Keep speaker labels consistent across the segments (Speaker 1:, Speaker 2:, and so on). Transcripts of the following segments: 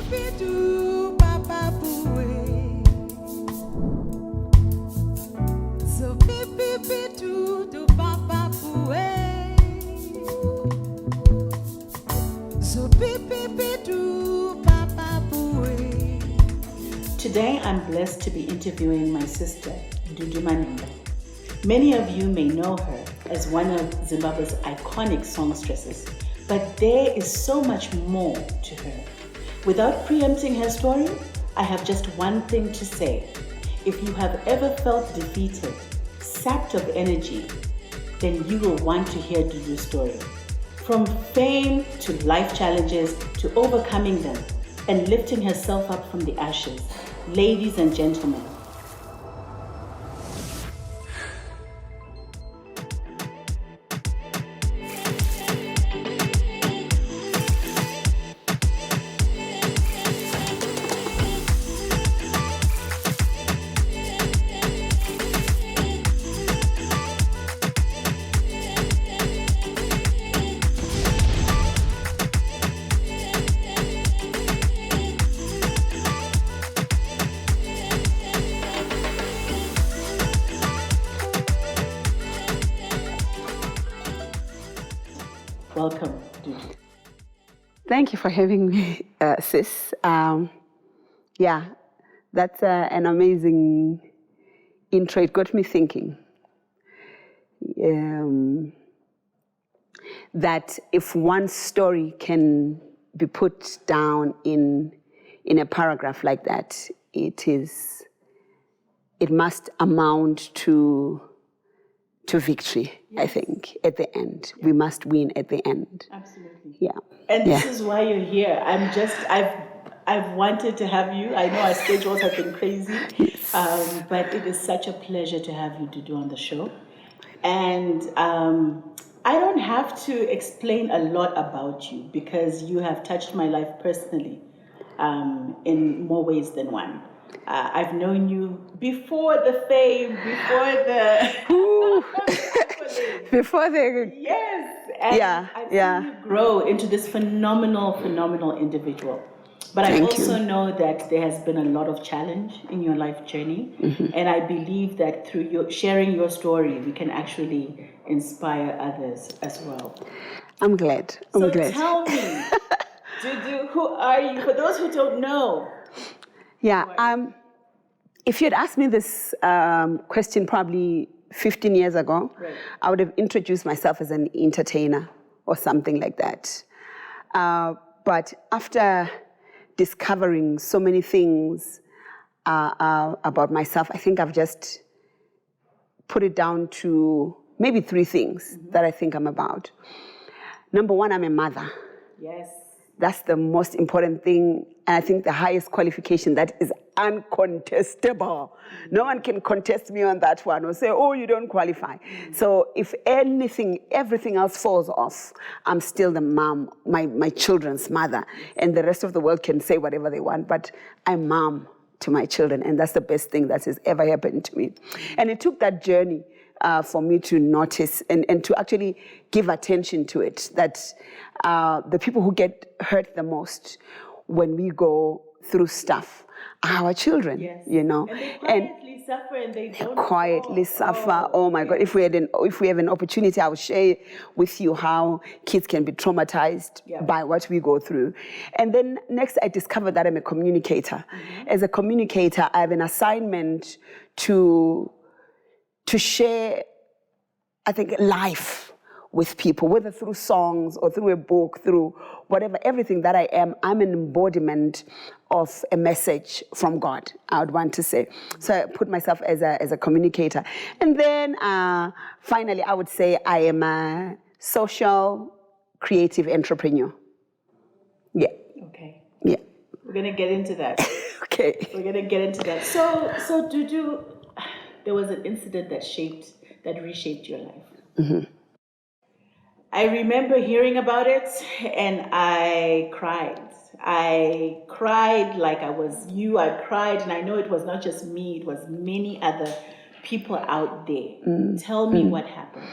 Speaker 1: Today, I'm blessed to be interviewing my sister, Dudu Manhenga. Many of you may know her as one of Zimbabwe's iconic songstresses, but there is so much more to her. Without preempting her story, I have just one thing to say. If you have ever felt defeated, sapped of energy, then you will want to hear Dudu's story. From fame to life challenges to overcoming them and lifting herself up from the ashes. Ladies and gentlemen, welcome, Dudu.
Speaker 2: Thank you for having me, sis. Yeah, that's an amazing intro. It got me thinking that if one story can be put down in a paragraph like that, it must amount to victory, yes. I think, at the end. Yeah. We must win at the end.
Speaker 1: Absolutely.
Speaker 2: Yeah.
Speaker 1: And this is why you're here. I've wanted to have you. I know our schedules have been crazy, yes. But it is such a pleasure to have you, Dudu, on the show. And I don't have to explain a lot about you because you have touched my life personally in more ways than one. I've known you before the fame,
Speaker 2: before the
Speaker 1: yes, and I've seen you grow into this phenomenal individual. But I also know that there has been a lot of challenge in your life journey, and I believe that through sharing your story, we can actually inspire others as well.
Speaker 2: I'm glad.
Speaker 1: So tell me, Dudu, who are you? For those who don't know.
Speaker 2: Yeah, if you'd asked me this question probably 15 years ago, right. I would have introduced myself as an entertainer or something like that. But after discovering so many things about myself, I think I've just put it down to maybe 3 things that I think I'm about. Number 1, I'm a mother.
Speaker 1: Yes.
Speaker 2: That's the most important thing, and I think the highest qualification that is uncontestable. No one can contest me on that one or say, oh, you don't qualify. So if everything else falls off, I'm still the mom, my children's mother, and the rest of the world can say whatever they want, but I'm mom to my children, and that's the best thing that has ever happened to me. And it took that journey for me to notice and to actually give attention to it, that the people who get hurt the most when we go through stuff are our children,
Speaker 1: yes.
Speaker 2: you know.
Speaker 1: And they quietly suffer and they don't
Speaker 2: quietly suffer. Oh my God, if we have an opportunity, I will share with you how kids can be traumatized by what we go through. And then next I discovered that I'm a communicator. As a communicator, I have an assignment to share, I think, life with people, whether through songs or through a book, through whatever, everything that I am, I'm an embodiment of a message from God, I would want to say. So I put myself as a communicator. And then finally, I would say I am a social creative entrepreneur. Yeah.
Speaker 1: Okay.
Speaker 2: Yeah.
Speaker 1: We're going to get into that.
Speaker 2: Okay.
Speaker 1: We're going to get into that. So Dudu, there was an incident that reshaped your life. I remember hearing about it and I cried. I cried like I was you. I cried, and I know it was not just me, it was many other people out there. Tell me what happened.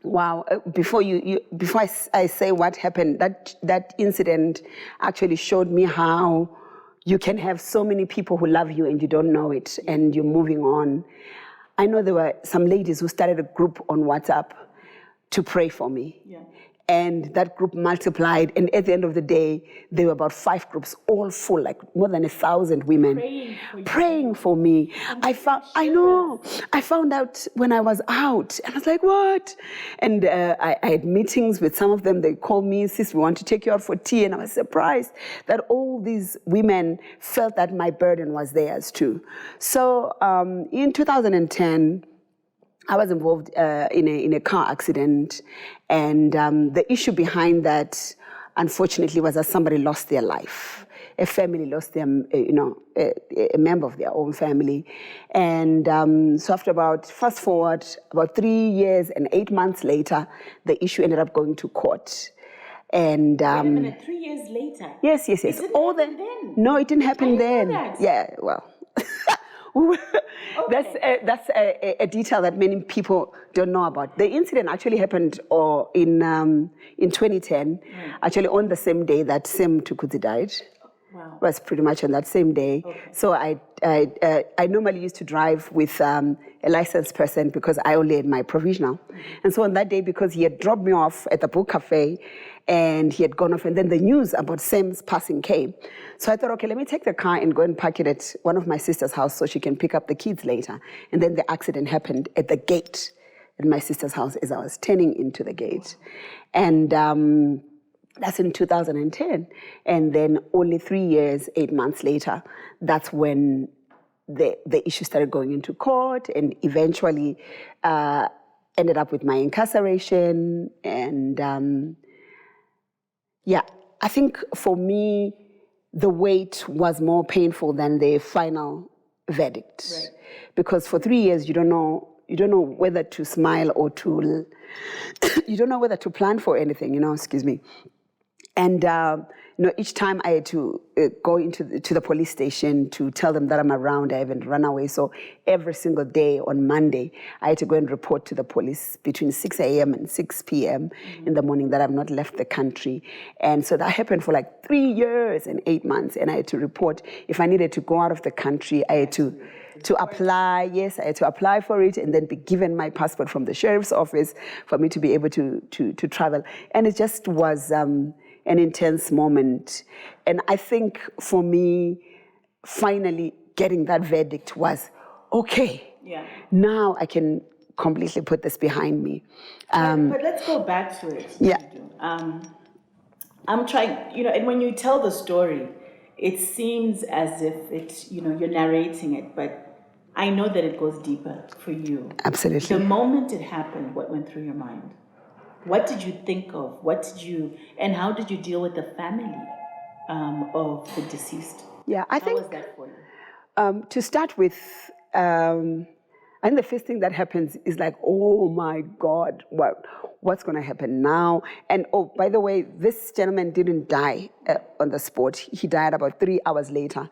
Speaker 2: Wow. Before I say what happened, that incident actually showed me how you can have so many people who love you and you don't know it, and you're moving on. I know there were some ladies who started a group on WhatsApp to pray for me.
Speaker 1: Yeah.
Speaker 2: And that group multiplied, and at the end of the day, there were about 5 groups, all full, like more than 1,000 women praying for me. I found out when I was out, and I was like, what? And I had meetings with some of them. They called me, sis, we want to take you out for tea. And I was surprised that all these women felt that my burden was theirs too. So in 2010, I was involved in a car accident, and the issue behind that, unfortunately, was that somebody lost their life. A family lost their, a member of their own family, and so after fast forward, about 3 years and 8 months later, the issue ended up going to court. And
Speaker 1: wait a minute, 3 years later.
Speaker 2: Yes.
Speaker 1: It didn't happen then.
Speaker 2: No, it didn't happen then.
Speaker 1: That.
Speaker 2: Yeah, well. Okay. That's a detail that many people don't know about. The incident actually happened in 2010, actually on the same day that Sim Tukudzi died. Wow. It was pretty much on that same day. Okay. So I normally used to drive with a licensed person because I only had my provisional. Mm-hmm. And so on that day, because he had dropped me off at the book cafe and he had gone off, and then the news about Sim's passing came. So I thought, okay, let me take the car and go and park it at one of my sister's house so she can pick up the kids later. And then the accident happened at the gate at my sister's house as I was turning into the gate. And that's in 2010. And then only 3 years, 8 months later, that's when the issue started going into court, and eventually ended up with my incarceration. And I think for me, the wait was more painful than the final verdict. Right. Because for 3 years, you don't know whether to smile or to, you don't know whether to plan for anything, excuse me. And each time I had to go to the police station to tell them that I'm around, I haven't run away. So every single day on Monday, I had to go and report to the police between 6 a.m. and 6 p.m. in the morning that I've not left the country. And so that happened for like 3 years and 8 months. And I had to report if I needed to go out of the country. I had to apply. Yes, I had to apply for it and then be given my passport from the sheriff's office for me to be able to travel. And it just was an intense moment. And I think for me, finally getting that verdict was, okay, now I can completely put this behind me.
Speaker 1: But let's go back to it.
Speaker 2: Yeah.
Speaker 1: I'm trying, and when you tell the story, it seems as if it's, you're narrating it, but I know that it goes deeper for you.
Speaker 2: Absolutely.
Speaker 1: The moment it happened, what went through your mind? What did you think of? And how did you deal with the family of the deceased?
Speaker 2: Yeah,
Speaker 1: how was that for you?
Speaker 2: To start with, I think the first thing that happens is like, oh my God, what's going to happen now? And oh, by the way, this gentleman didn't die on the spot. He died about 3 hours later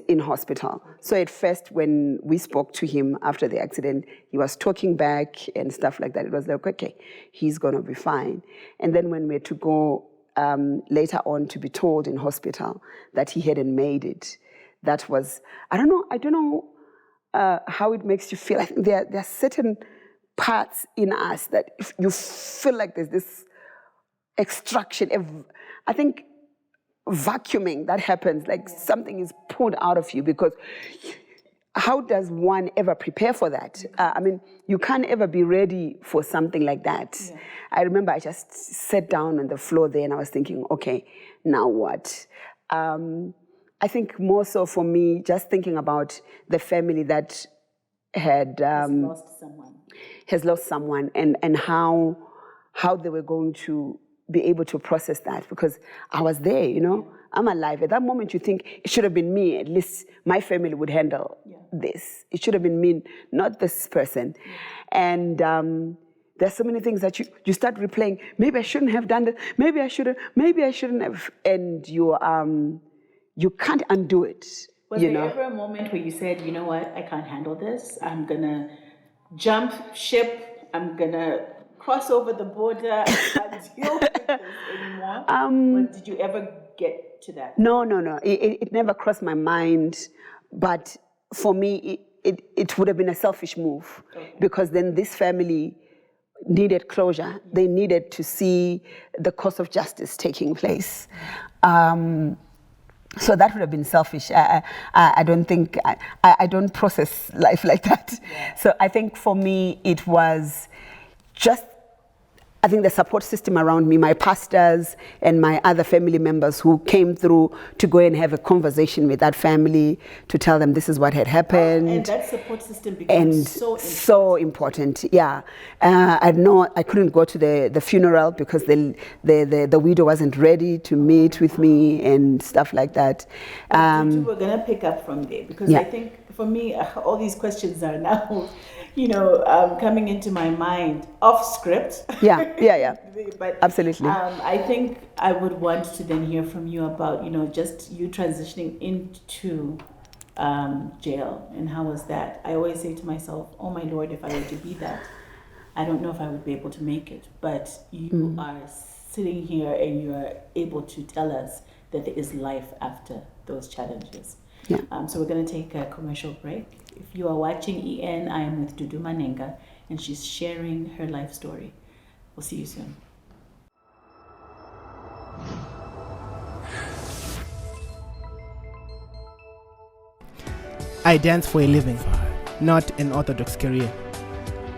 Speaker 2: in hospital. So at first, when we spoke to him after the accident, he was talking back and stuff like that. It was like, okay, he's going to be fine. And then when we had to go later on to be told in hospital that he hadn't made it, that was, I don't know how it makes you feel. I think there are certain parts in us that if you feel like there's this extraction. I think vacuuming that happens, like something is pulled out of you, because how does one ever prepare for that? You can't ever be ready for something like that. Yeah. I remember I just sat down on the floor there and I was thinking, okay, now what? I think more so for me, just thinking about the family that has lost someone and how they were going to be able to process that, because I was there, I'm alive. At that moment, you think it should have been me. At least my family would handle this. It should have been me, not this person. Yeah. And there's so many things that you start replaying. Maybe I shouldn't have done this. Maybe I should have. Maybe I shouldn't have. And you can't undo it.
Speaker 1: Was there ever a moment where you said, you know what, I can't handle this. I'm gonna jump ship. I'm gonna cross over the border and deal with this anymore? Or did you ever get to that?
Speaker 2: No. It never crossed my mind. But for me, it would have been a selfish move. Okay. Because then this family needed closure. They needed to see the course of justice taking place. So that would have been selfish. I don't think, I don't process life like that. Yeah. So I think for me, it was just, I think the support system around me, my pastors and my other family members who came through to go and have a conversation with that family to tell them this is what had happened.
Speaker 1: And that support system became
Speaker 2: so important. Yeah. I couldn't go to the funeral because the widow wasn't ready to meet with me and stuff like that.
Speaker 1: We're going to pick up from there because I think for me, all these questions are now coming into my mind off script.
Speaker 2: Yeah.
Speaker 1: But
Speaker 2: absolutely.
Speaker 1: I think I would want to then hear from you about, just you transitioning into jail, and how was that? I always say to myself, oh my Lord, if I were to be that, I don't know if I would be able to make it. But you are sitting here and you are able to tell us that there is life after those challenges.
Speaker 2: Yeah.
Speaker 1: So we're going to take a commercial break. If you are watching EN, I am with Dudu Manhenga, and she's sharing her life story. We'll see you soon.
Speaker 3: I dance for a living, not an orthodox career.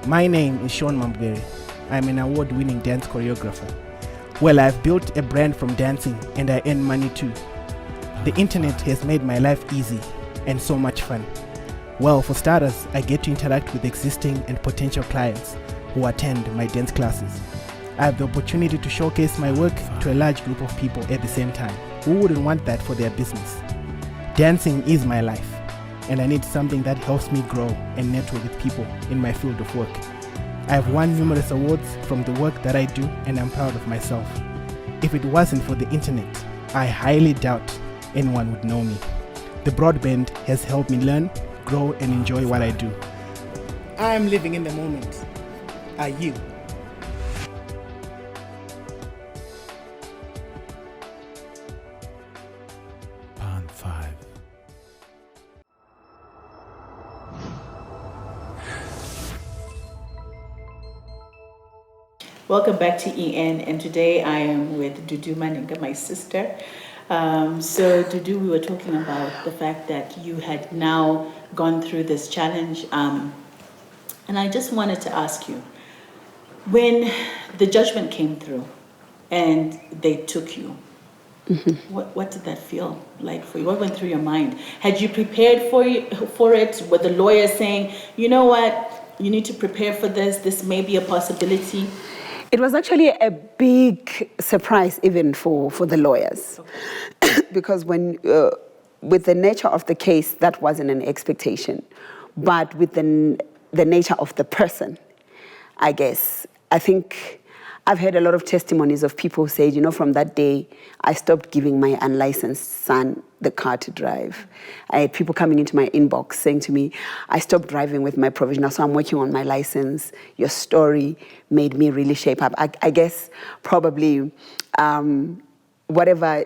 Speaker 3: My name is Sean Mambere. I'm an award-winning dance choreographer. Well, I've built a brand from dancing, and I earn money too. The internet has made my life easy and so much fun. Well, for starters, I get to interact with existing and potential clients who attend my dance classes. I have the opportunity to showcase my work to a large group of people at the same time. Who wouldn't want that for their business? Dancing is my life, and I need something that helps me grow and network with people in my field of work. I have won numerous awards from the work that I do, and I'm proud of myself. If it wasn't for the internet, I highly doubt anyone would know me. The broadband has helped me learn, grow, and enjoy what I do. I am living in the moment. Are you?
Speaker 4: Pond 5.
Speaker 1: Welcome back to EN, and today I am with Dudu Manhenga, my sister. So Dudu, we were talking about the fact that you had now gone through this challenge, and I just wanted to ask you, when the judgment came through and they took you, what did that feel like for you? What went through your mind? Had you prepared for it? Were the lawyers saying, you know what, you need to prepare for this, this may be a possibility?
Speaker 2: It was actually a big surprise even for the lawyers. Okay. Because when, with the nature of the case, that wasn't an expectation. But with the nature of the person, I guess, I think I've heard a lot of testimonies of people who said, from that day, I stopped giving my unlicensed son the car to drive. I had people coming into my inbox saying to me, I stopped driving with my provisional, so I'm working on my license. Your story made me really shape up. I guess probably whatever I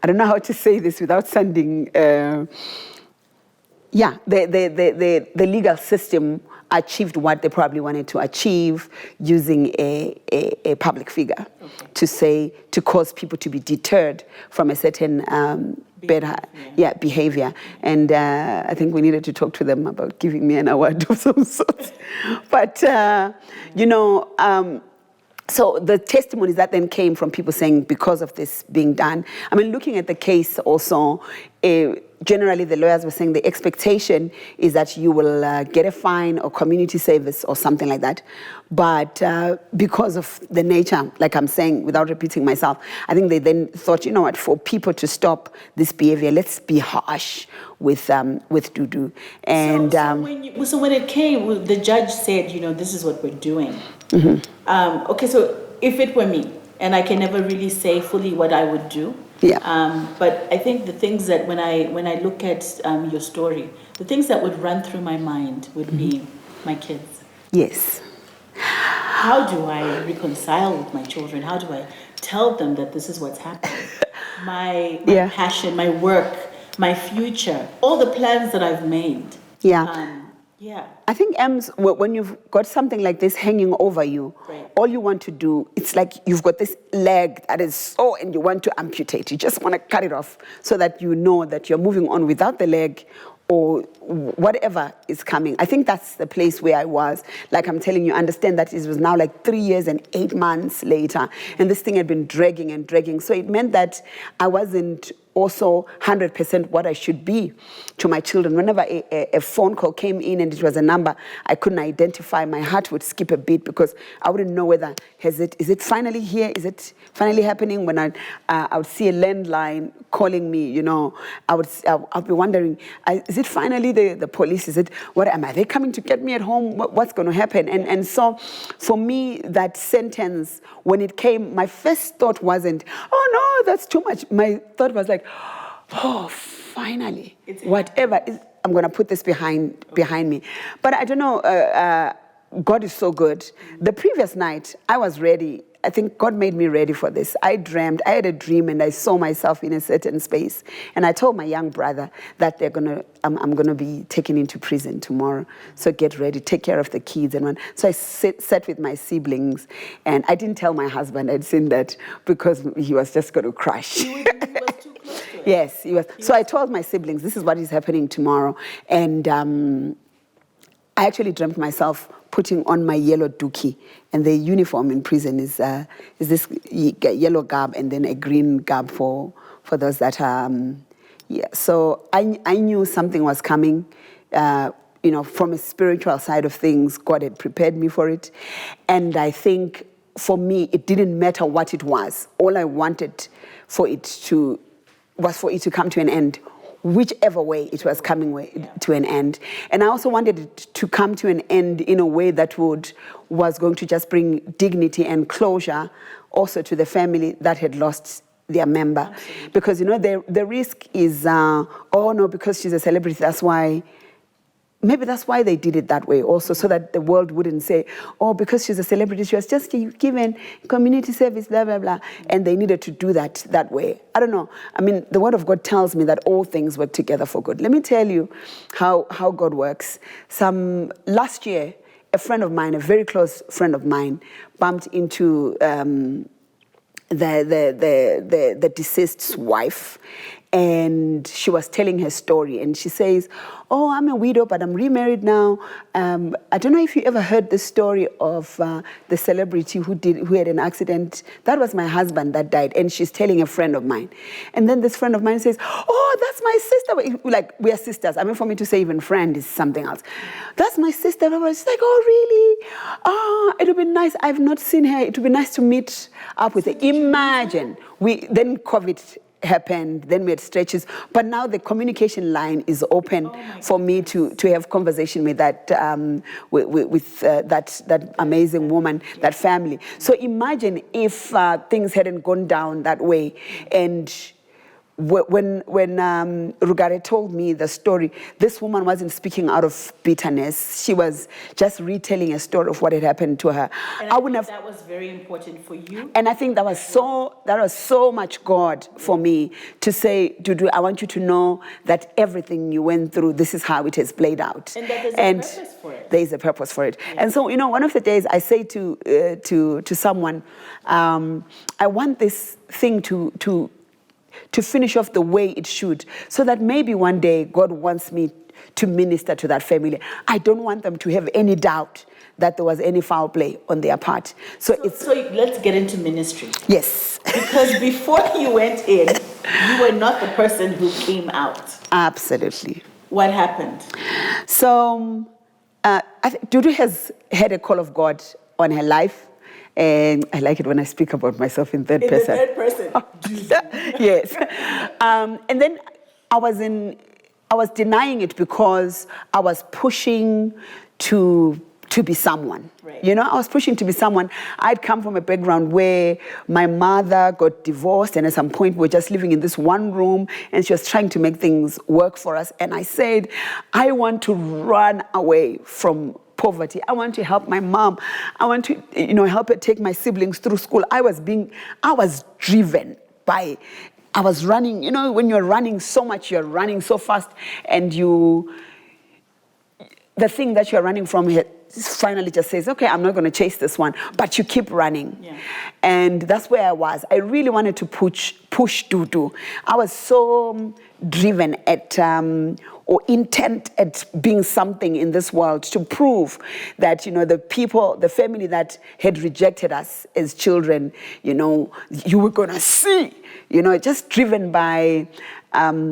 Speaker 2: don't know how to say this without sounding, the legal system achieved what they probably wanted to achieve using a public figure to cause people to be deterred from a certain behavior. And I think we needed to talk to them about giving me an award of some sort. But, so the testimonies that then came from people saying because of this being done, I mean, looking at the case also, generally the lawyers were saying the expectation is that you will get a fine or community service or something like that. But because of the nature, like I'm saying, without repeating myself, I think they then thought, you know what, for people to stop this behavior, let's be harsh with Dudu. And
Speaker 1: so when it came, the judge said, this is what we're doing. Okay, so if it were me, and I can never really say fully what I would do, but I think the things that when I look at your story, the things that would run through my mind would be my kids.
Speaker 2: Yes.
Speaker 1: How do I reconcile with my children? How do I tell them that this is what's happening? My passion, my work, my future, all the plans that I've made.
Speaker 2: Yeah. I think, Ems, when you've got something like this hanging over you, all you want to do, it's like you've got this leg that is so, and you want to amputate. You just want to cut it off so that you know that you're moving on without the leg or whatever is coming. I think that's the place where I was. Like I'm telling you, understand that it was now like 3 years and 8 months later, and this thing had been dragging and dragging. So it meant that I wasn't also 100% what I should be to my children. Whenever a phone call came in and it was a number I couldn't identify, my heart would skip a beat because I wouldn't know whether is it finally here? Is it finally happening? When I would see a landline calling me, you know, I'd be wondering, is it finally the police? Is it, are they coming to get me at home? What's going to happen? And so for me, that sentence, when it came, my first thought wasn't, oh no, that's too much. My thought was like, oh, finally, whatever is, I'm going to put this behind me. But I don't know, God is so good. The previous night, I was ready. I think God made me ready for this. I had a dream, and I saw myself in a certain space. And I told my young brother that I'm going to be taken into prison tomorrow. So get ready, take care of the kids. So I sat with my siblings, and I didn't tell my husband I'd seen that because he was just going to crash.
Speaker 1: He was too close to it.
Speaker 2: Yes, he was. So I told my siblings, this is what is happening tomorrow. And I actually dreamt myself putting on my yellow dookie, and the uniform in prison is this yellow garb and then a green garb for those that are, So I knew something was coming, from a spiritual side of things. God had prepared me for it, and I think for me it didn't matter what it was. All I wanted was for it to come to an end. Whichever way it was coming to an end. And I also wanted it to come to an end in a way that was going to just bring dignity and closure also to the family that had lost their member.
Speaker 1: Absolutely.
Speaker 2: Because, the risk is, oh no, because she's a celebrity, maybe that's why they did it that way also, so that the world wouldn't say, oh, because she's a celebrity, she was just given community service, blah, blah, blah. And they needed to do that way. I don't know. I mean, the word of God tells me that all things work together for good. Let me tell you how God works. Last year, a friend of mine, a very close friend of mine, bumped into the deceased's wife, and she was telling her story, and she says, oh, I'm a widow, but I'm remarried now. I don't know if you ever heard the story of the celebrity who had an accident. That was my husband that died, and she's telling a friend of mine. And then this friend of mine says, oh, that's my sister. Like, we are sisters. I mean, for me to say even friend is something else. That's my sister. I was like, oh, really? Oh, it would be nice. I've not seen her. It would be nice to meet up with her. Imagine. Then COVID happened, then we had stretches, but now the communication line is open for me to have conversation with that that amazing woman, that family. So imagine if things hadn't gone down that way. And when Rugare told me the story, this woman wasn't speaking out of bitterness. She was just retelling a story of what had happened to her.
Speaker 1: And I wouldn't have. That was very important for you.
Speaker 2: And I think that was so much God for me to say, Dudu, I want you to know that everything you went through, this is how it has played out.
Speaker 1: And that there's a purpose for it.
Speaker 2: There is a purpose for it. Yeah. And so, one of the days I say to someone, I want this thing to finish off the way it should, so that maybe one day God wants me to minister to that family. I don't want them to have any doubt that there was any foul play on their part. So
Speaker 1: let's get into ministry.
Speaker 2: Yes.
Speaker 1: Because before you went in, you were not the person who came out.
Speaker 2: Absolutely.
Speaker 1: What happened?
Speaker 2: So I think Dudu has had a call of God on her life. And I like it when I speak about myself in third person.
Speaker 1: In the third person.
Speaker 2: Yes. And then I was denying it because I was pushing to be someone.
Speaker 1: Right.
Speaker 2: I was pushing to be someone. I'd come from a background where my mother got divorced, and at some point we were just living in this one room, and she was trying to make things work for us. And I said, I want to run away from poverty. I want to help my mom. I want to, help her take my siblings through school. I was driven by, I was running, when you're running so much, you're running so fast, and the thing that you're running from here finally just says, okay, I'm not going to chase this one, but you keep running. Yeah. And that's where I was. I really wanted to push Dudu. I was so driven at, or intent at being something in this world to prove that, the family that had rejected us as children, you were going to see, just driven by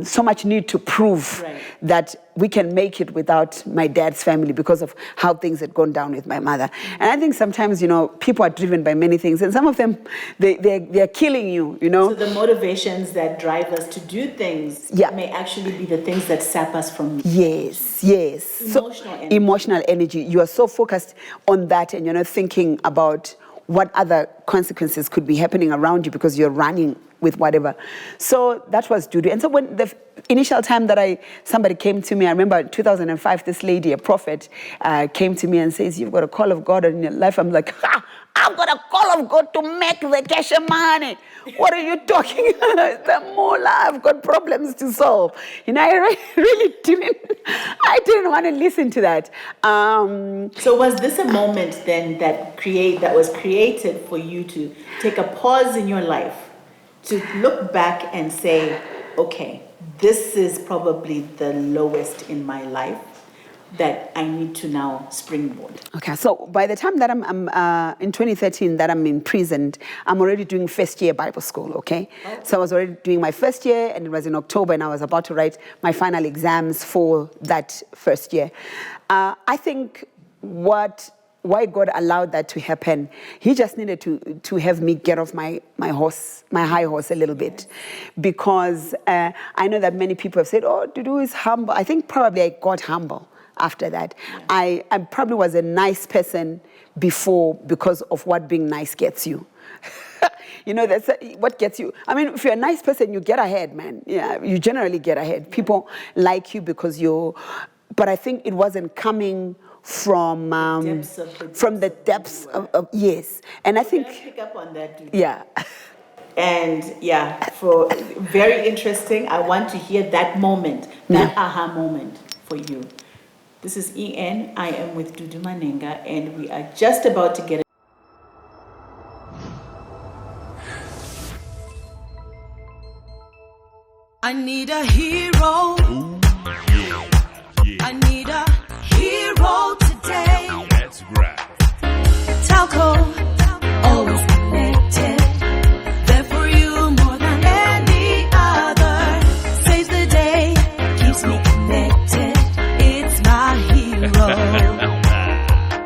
Speaker 2: so much need to prove that we can make it without my dad's family because of how things had gone down with my mother. And I think sometimes, people are driven by many things, and some of them, they're killing you,
Speaker 1: So the motivations that drive us to do things may actually be the things that sap us from...
Speaker 2: Yes. Emotional energy. You are so focused on that, and you're not thinking about what other consequences could be happening around you because you're running with whatever. So that was Dudu. And so when the initial time that somebody came to me, I remember in 2005, this lady, a prophet, came to me and says, you've got a call of God in your life. I'm like, I've got a call of God to make the cash money. What are you talking about? The mullah, I've got problems to solve. I really didn't want to listen to that.
Speaker 1: So was this a moment then that was created for you to take a pause in your life, to look back and say, okay, this is probably the lowest in my life that I need to now springboard?
Speaker 2: Okay, so by the time that I'm in 2013, that I'm in prison, I'm already doing first year Bible school, okay? Oh. So I was already doing my first year, and it was in October, and I was about to write my final exams for that first year. I think why God allowed that to happen, he just needed to have me get off my high horse a little bit. Because I know that many people have said, oh, Dudu is humble. I think probably I got humble after that. Yeah. I probably was a nice person before because of what being nice gets you. That's what gets you. I mean, if you're a nice person, you get ahead, man. Yeah, you generally get ahead. People like you because but I think it wasn't coming from the depths of yes. And I think
Speaker 1: pick up on that, Dudu.
Speaker 2: Yeah.
Speaker 1: And for very interesting. I want to hear that moment, that aha moment for you. This is EN. I am with Dudu Manhenga, and we are just about to get
Speaker 5: I need a hero.
Speaker 4: Ooh, yeah.
Speaker 5: I need a hero today.
Speaker 4: That's right.
Speaker 5: Talco, always connected. There for you more than any other. Saves the day, keeps me connected. It's my hero.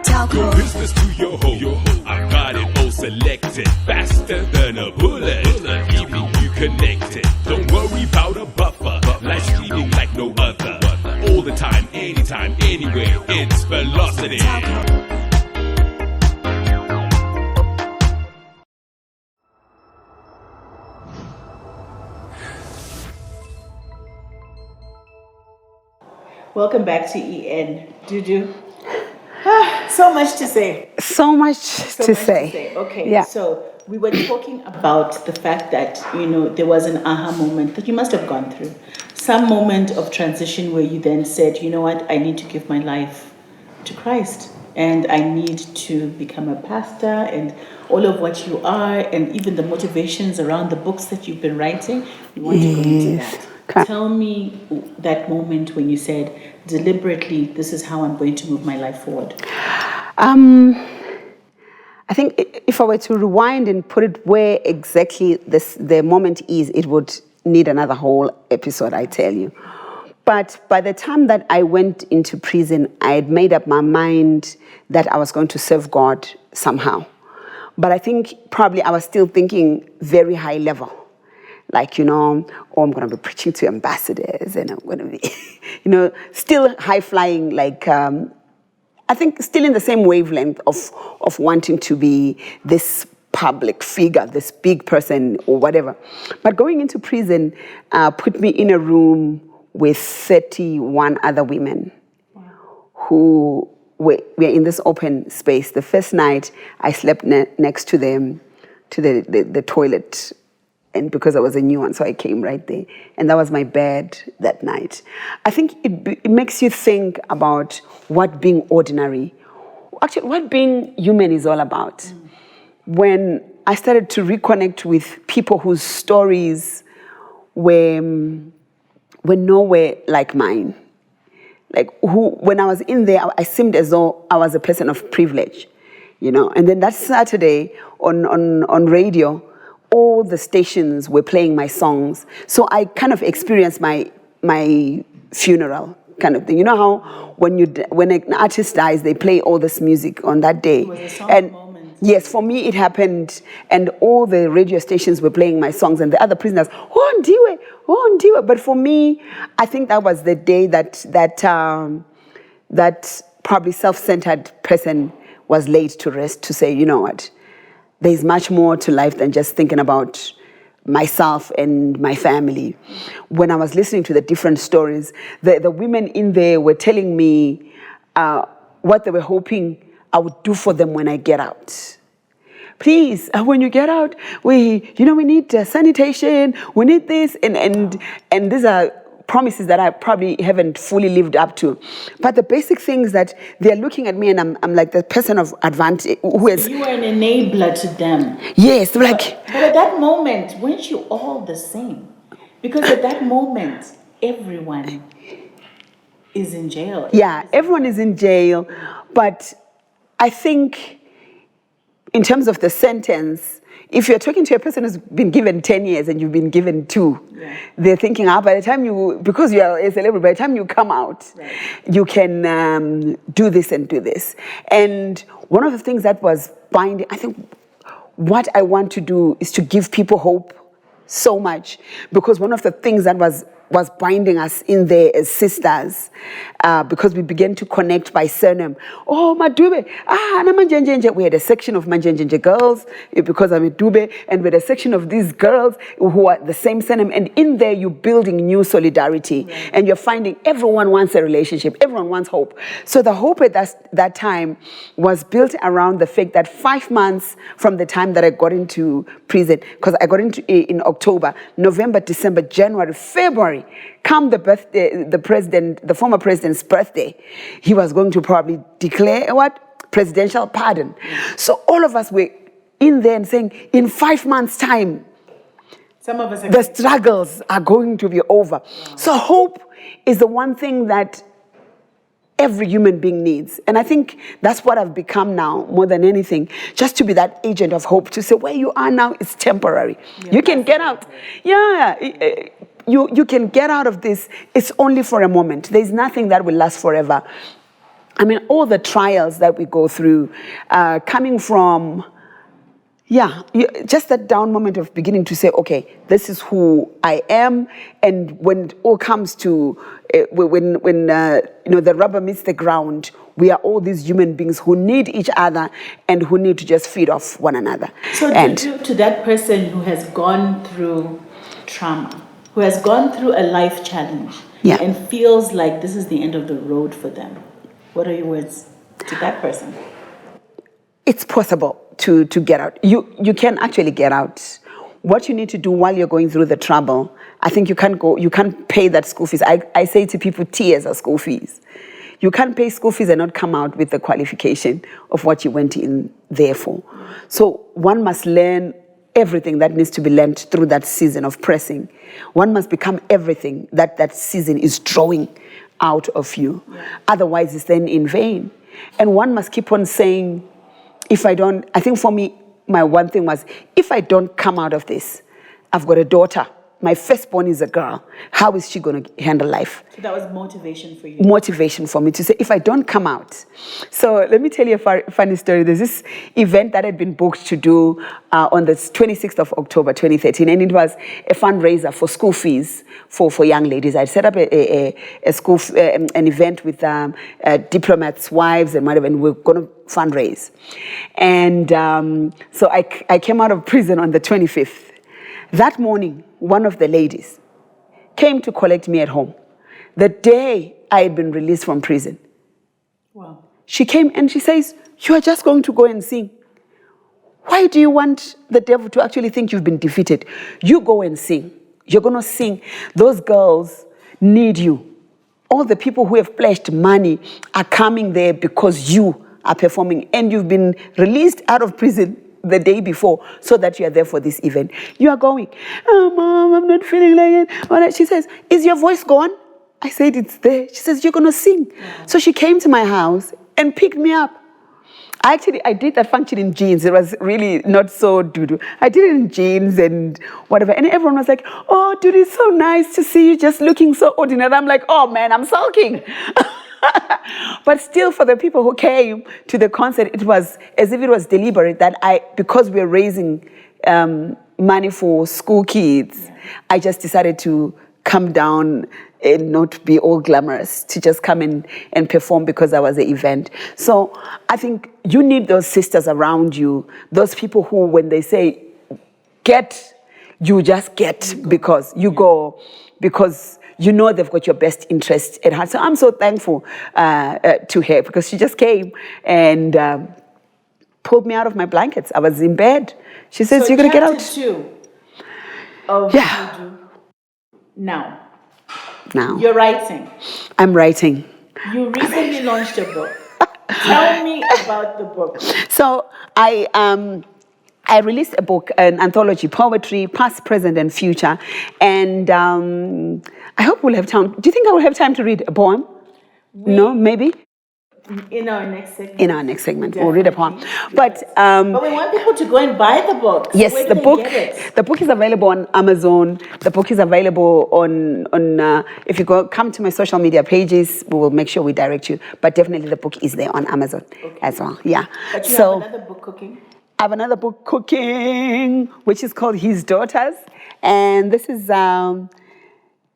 Speaker 5: Talco.
Speaker 4: Your business to your hoe. I got it all selected. Faster than a bullet. Keeping you connected. Don't worry about a buffer. Life's streaming like no other. All the time, anytime, anywhere. It's velocity.
Speaker 1: Welcome back to EN. Dudu. So much to say.
Speaker 2: So much to say.
Speaker 1: Okay,
Speaker 2: yeah.
Speaker 1: So we were talking about the fact that, there was an aha moment that you must have gone through. Some moment of transition where you then said, you know what, I need to give my life to Christ. And I need to become a pastor, and all of what you are, and even the motivations around the books that you've been writing. We want to go into that. Okay. Tell me that moment when you said, deliberately, this is how I'm going to move my life forward.
Speaker 2: I think if I were to rewind and put it where exactly the moment is, it would need another whole episode, I tell you. But by the time that I went into prison, I had made up my mind that I was going to serve God somehow. But I think probably I was still thinking very high level. Like, I'm going to be preaching to ambassadors, and I'm going to be, still high flying, like, I think still in the same wavelength of wanting to be this public figure, this big person or whatever. But going into prison put me in a room with 31 other women who we're in this open space. The first night, I slept next to the toilet, and because I was a new one, so I came right there. And that was my bed that night. I think it makes you think about what being ordinary, actually what being human is all about. When I started to reconnect with people whose stories were nowhere like mine. Like when I was in there, I seemed as though I was a person of privilege, you know. And then that Saturday on radio, all the stations were playing my songs. So I kind of experienced my funeral kind of thing. You know how when an artist dies, they play all this music on that day.
Speaker 1: It was a somber moment.
Speaker 2: Yes, for me it happened, and all the radio stations were playing my songs, and the other prisoners, oh Ndiwe. But for me, I think that was the day that probably self-centered person was laid to rest, to say, you know what, there's much more to life than just thinking about myself and my family. When I was listening to the different stories, the women in there were telling me what they were hoping I would do for them when I get out. Please, when you get out, we need sanitation, we need this, and these are promises that I probably haven't fully lived up to. But the basic things that they're looking at me, and I'm like the person of advantage who is.
Speaker 1: You were an enabler to them.
Speaker 2: Yes, like.
Speaker 1: But at that moment, weren't you all the same? Because at that moment, everyone is in jail.
Speaker 2: Yeah, everyone is in jail, but I think in terms of the sentence, if you're talking to a person who's been given 10 years and you've been given 2, they're thinking, by the time because you are a celebrity, by the time you come out, you can do this and do this. And one of the things that was binding, I think what I want to do is to give people hope so much, because one of the things that was binding us in there as sisters, because we began to connect by surname. Oh, Madube, Manjenjenje. We had a section of Manjenjenje girls, because I'm a Dube, and we had a section of these girls who are the same surname. And in there, you're building new solidarity, and you're finding everyone wants a relationship, everyone wants hope. So the hope at that time was built around the fact that 5 months from the time that I got into prison, because I got into in October, November, December, January, February, come the former president's birthday, he was going to probably declare presidential pardon. So all of us were in there and saying, in 5 months' time,
Speaker 1: some of us
Speaker 2: the struggles are going to be over. Wow. So hope is the one thing that every human being needs. And I think that's what I've become now, more than anything, just to be that agent of hope, to say where you are now is temporary. You can get out. You can get out of this. It's only for a moment. There's nothing that will last forever. I mean, all the trials that we go through, coming from, just that down moment of beginning to say, okay, this is who I am. And when it all comes to, when the rubber meets the ground, we are all these human beings who need each other and who need to just feed off one another.
Speaker 1: So to that person who has gone through trauma, who has gone through a life challenge, and feels like this is the end of the road for them, what are your words to that person?
Speaker 2: It's possible to get out. You can actually get out. What you need to do while you're going through the trouble, I think you can't pay that school fees. I say to people, tears are school fees. You can't pay school fees and not come out with the qualification of what you went in there for. So one must learn everything that needs to be learned through that season of pressing. One must become everything that season is drawing out of you. Otherwise, it's then in vain. And one must keep on saying, I think for me, my one thing was, if I don't come out of this, I've got a daughter. My firstborn is a girl. How is she going to handle life?
Speaker 1: So that was motivation for you?
Speaker 2: Motivation for me to say, if I don't come out. So let me tell you a funny story. There's this event that had been booked to do on the 26th of October, 2013. And it was a fundraiser for school fees for young ladies. I'd set up an event with diplomats' wives and whatever, and we're going to fundraise. And so I came out of prison on the 25th. That morning, one of the ladies came to collect me at home. The day I had been released from prison.
Speaker 1: Wow.
Speaker 2: she came and she says, you are just going to go and sing. Why do you want the devil to actually think you've been defeated? You go and sing. You're going to sing. Those girls need you. All the people who have pledged money are coming there because you are performing, and you've been released out of prison the day before so that you are there for this event. You are going. Oh, Mom, I'm not feeling like it. She says, is your voice gone? I said, it's there. She says, you're going to sing. So she came to my house and picked me up. I did that function in jeans. It was really not so Dudu. I did it in jeans and whatever. And everyone was like, oh, Dudu, it's so nice to see you just looking so ordinary. I'm like, oh man, I'm sulking. But still, for the people who came to the concert, it was as if it was deliberate that because we're raising money for school kids, I just decided to come down and not be all glamorous, to just come in and perform because that was the event. So I think you need those sisters around you, those people who, when they say, get, you just get, because you go, because you know they've got your best interest at heart. So I'm so thankful to her, because she just came and pulled me out of my blankets. I was in bed. She says, you're going to get out.
Speaker 1: Chapter 2 of Dudu. Now, you're writing.
Speaker 2: I'm writing.
Speaker 1: You recently launched a book. Tell me about the book.
Speaker 2: So I released a book, an anthology, poetry, past, present, and future. And I hope we'll have time. Do you think I will have time to read a poem? No, maybe?
Speaker 1: In our next segment.
Speaker 2: In our next segment, we'll read a poem. But
Speaker 1: we want people to go and buy the book.
Speaker 2: Yes,
Speaker 1: Where
Speaker 2: the
Speaker 1: do they
Speaker 2: book.
Speaker 1: get it?
Speaker 2: The book is available on Amazon. The book is available on if you come to my social media pages, we will make sure we direct you. But definitely, the book is there on Amazon as well. Yeah.
Speaker 1: But you have another book cooking.
Speaker 2: I have another book cooking, which is called His Daughters, and this is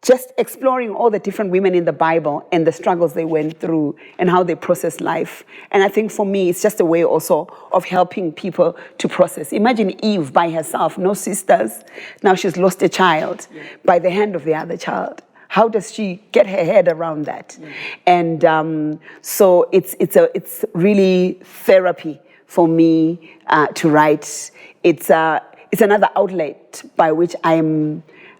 Speaker 2: just exploring all the different women in the Bible and the struggles they went through and how they process life. And I think for me, it's just a way also of helping people to process. Imagine Eve by herself, no sisters. Now she's lost a child by the hand of the other child. How does she get her head around that? And so it's really therapy for me to write. It's another outlet by which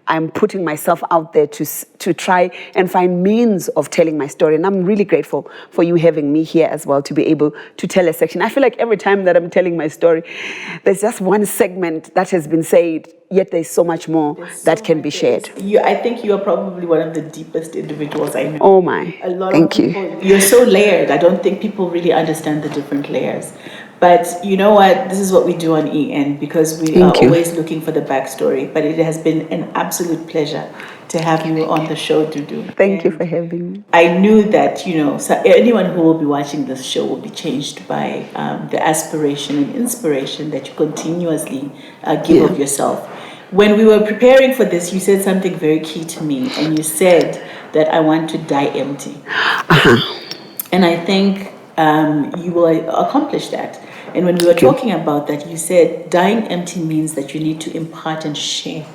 Speaker 2: I'm putting myself out there to try and find means of telling my story. And I'm really grateful for you having me here as well to be able to tell a section. I feel like every time that I'm telling my story, there's just one segment that has been said, yet there's so much more that can be shared.
Speaker 1: I think you are probably one of the deepest individuals I know.
Speaker 2: Oh my, thank you.
Speaker 1: You're so layered. I don't think people really understand the different layers. But you know what? This is what we do on EN, because we are always looking for the backstory. But it has been an absolute pleasure to have you on the show, Dudu.
Speaker 2: Thank you for having me.
Speaker 1: I knew that, so anyone who will be watching this show will be changed by the aspiration and inspiration that you continuously give of yourself. When we were preparing for this, you said something very key to me, and you said that I want to die empty. And I think you will accomplish that. And when we were talking about that, you said dying empty means that you need to impart and share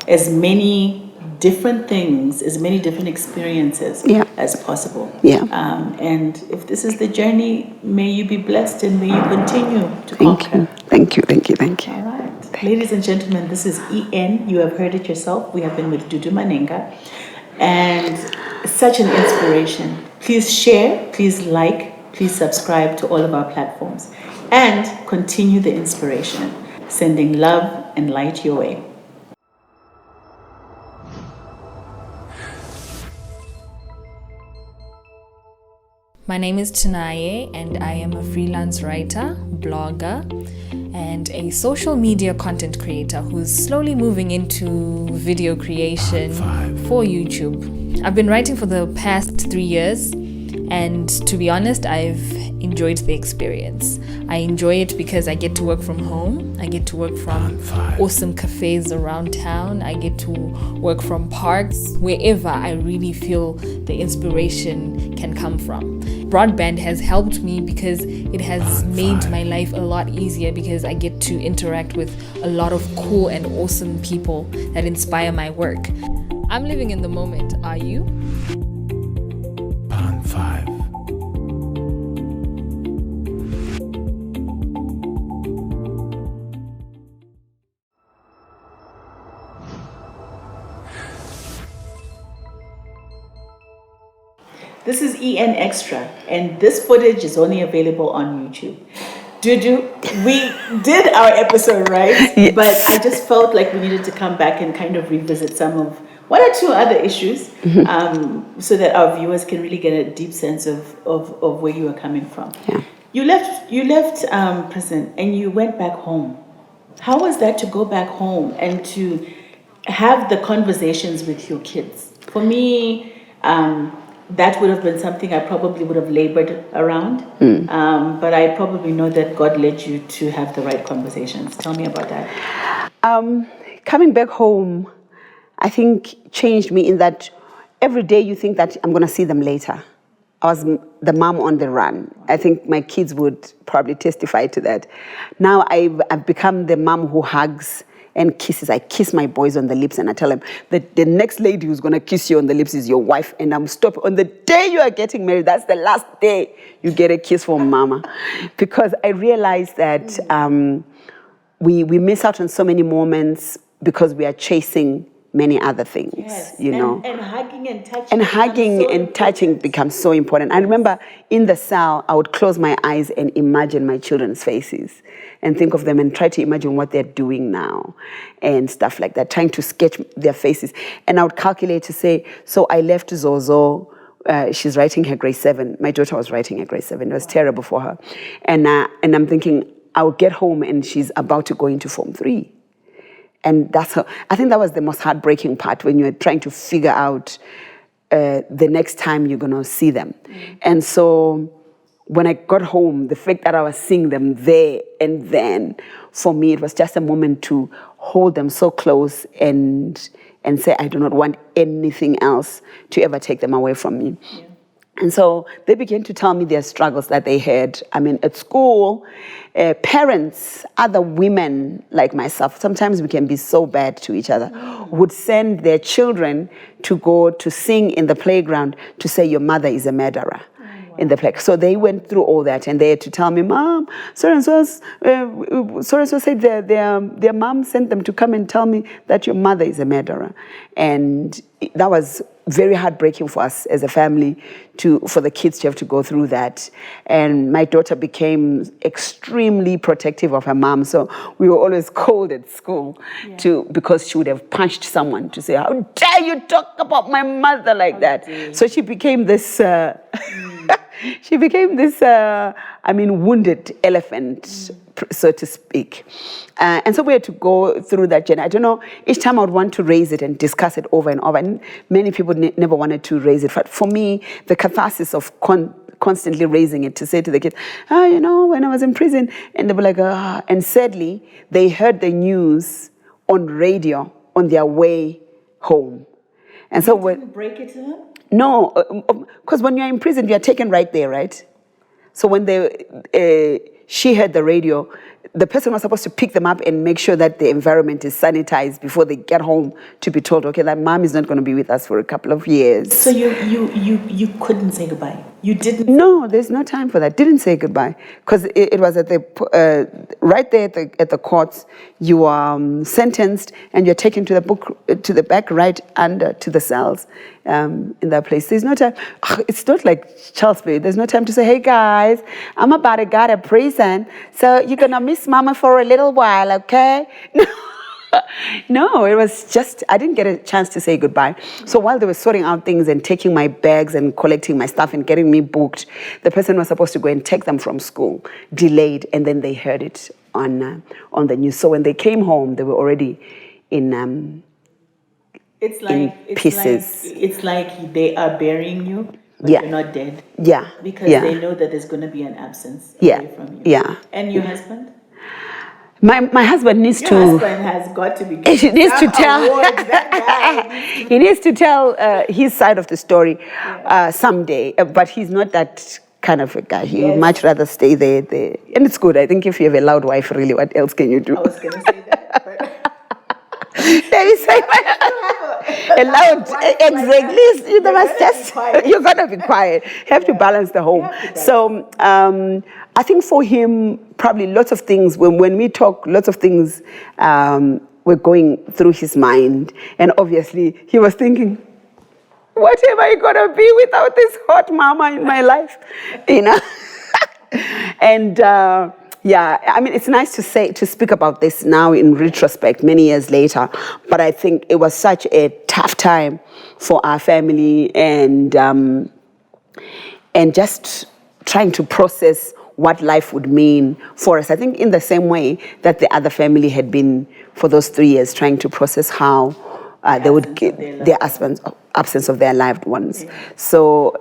Speaker 1: as many different things, as many different experiences as possible. And if this is the journey, may you be blessed and may you continue to conquer.
Speaker 2: Thank you.
Speaker 1: All right. Ladies and gentlemen, this is EN. You have heard it yourself. We have been with Dudu Manhenga. And such an inspiration. Please share, please like, please subscribe to all of our platforms. And continue the inspiration. Sending love and light your way.
Speaker 6: My name is Tanaye, and I am a freelance writer, blogger, and a social media content creator who's slowly moving into video creation for YouTube. I've been writing for the past 3 years, and to be honest, I've enjoyed the experience. I enjoy it because I get to work from home. I get to work from awesome cafes around town. I get to work from parks, wherever I really feel the inspiration can come from. Broadband has helped me because it has made my life a lot easier, because I get to interact with a lot of cool and awesome people that inspire my work. I'm living in the moment. Are you?
Speaker 4: Pan 5.
Speaker 1: This is EN Extra, and this footage is only available on YouTube. Dudu, we did our episode, right?
Speaker 2: Yes.
Speaker 1: But I just felt like we needed to come back and kind of revisit some of one or two other issues, so that our viewers can really get a deep sense of where you are coming from.
Speaker 2: Yeah.
Speaker 1: You left prison and you went back home. How was that to go back home and to have the conversations with your kids? For me, that would have been something I probably would have labored around. But I probably know that God led you to have the right conversations. Tell me about that.
Speaker 2: Coming back home, I think changed me in that every day you think that I'm going to see them later. I was the mom on the run. I think my kids would probably testify to that. Now I've become the mom who hugs and kisses. I kiss my boys on the lips and I tell them that the next lady who's going to kiss you on the lips is your wife, and I'm stopping. On the day you are getting married, that's the last day you get a kiss from mama. Because I realized that we miss out on so many moments because we are chasing many other things,
Speaker 1: Yes.
Speaker 2: you know.
Speaker 1: And hugging and touching.
Speaker 2: And hugging and touching becomes so important. I remember in the cell, I would close my eyes and imagine my children's faces and think of them and try to imagine what they're doing now and stuff like that, trying to sketch their faces. And I would calculate to say, so I left Zozo, she's writing her grade 7. My daughter was writing her grade 7. It was terrible for her. And I'm thinking, I will get home and she's about to go into Form 3. And I think that was the most heartbreaking part, when you're trying to figure out the next time you're going to see them. And so when I got home, the fact that I was seeing them there and then, for me, it was just a moment to hold them so close and say, I do not want anything else to ever take them away from me. Yeah. And so they began to tell me their struggles that they had. I mean, at school, parents, other women like myself, sometimes we can be so bad to each other, would send their children to go to sing in the playground to say your mother is a murderer. In the play. So they went through all that, and they had to tell me, Mom, so-and-so said their mom sent them to come and tell me that your mother is a murderer. And that was very heartbreaking for us as a family, for the kids to have to go through that. And my daughter became extremely protective of her mom, so we were always cold at school because she would have punched someone to say, how dare you talk about my mother like that? So she became this wounded elephant, so to speak. And so we had to go through that journey. I don't know, each time I would want to raise it and discuss it over and over. And many people never wanted to raise it. But for me, the catharsis of constantly raising it, to say to the kids, when I was in prison, and they were like, and sadly, they heard the news on radio on their way home. And so
Speaker 1: you didn't break it to them?
Speaker 2: No, because when you're in prison, you're taken right there, right? So when she heard the radio, the person was supposed to pick them up and make sure that the environment is sanitized before they get home, to be told, okay, that mom is not going to be with us for a couple of years.
Speaker 1: So you couldn't say goodbye? You didn't?
Speaker 2: No, there's no time for that. Didn't say goodbye, because it was at right there at the courts. You are sentenced and you're taken to the back right under to the cells in that place. There's no time. It's not like child's play. There's no time to say, hey guys, I'm about to go to prison, so you're gonna miss mama for a little while, okay? No, it was just, I didn't get a chance to say goodbye. So while they were sorting out things and taking my bags and collecting my stuff and getting me booked, the person was supposed to go and take them from school, delayed, and then they heard it on the news. So when they came home, they were already in pieces.
Speaker 1: It's like they are burying you, but you're not dead.
Speaker 2: Yeah.
Speaker 1: Because they know that there's going to be an absence away from you.
Speaker 2: Yeah.
Speaker 1: And your husband?
Speaker 2: My husband needs to.
Speaker 1: Your husband has got to be.
Speaker 2: He needs to tell. He needs to tell his side of the story someday. But he's not that kind of a guy. He would much rather stay there. And it's good. I think if you have a loud wife, really, what else can you do?
Speaker 1: I was going to say that. But
Speaker 2: let me say a loud. Exactly. You must just. You're gonna be quiet. You have to balance the home. So I think for him, probably lots of things, when we talk, lots of things were going through his mind. And obviously, he was thinking, what am I gonna be without this hot mama in my life? You know? And yeah, I mean, it's nice to speak about this now in retrospect, many years later. But I think it was such a tough time for our family, and just trying to process what life would mean for us. I think in the same way that the other family had been for those 3 years, trying to process how they would get their absence of their loved ones. Yeah. So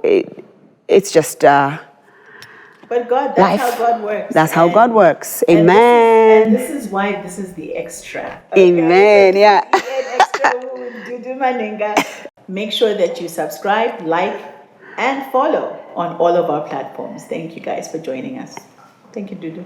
Speaker 2: it's just.
Speaker 1: But God, that's
Speaker 2: life.
Speaker 1: how God works.
Speaker 2: That's how God works. Amen.
Speaker 1: And this is why this is the extra. Okay?
Speaker 2: Amen. Yeah.
Speaker 1: An extra with Dudu Manhenga. Make sure that you subscribe, like, and follow on all of our platforms. Thank you guys for joining us. Thank you, Dudu.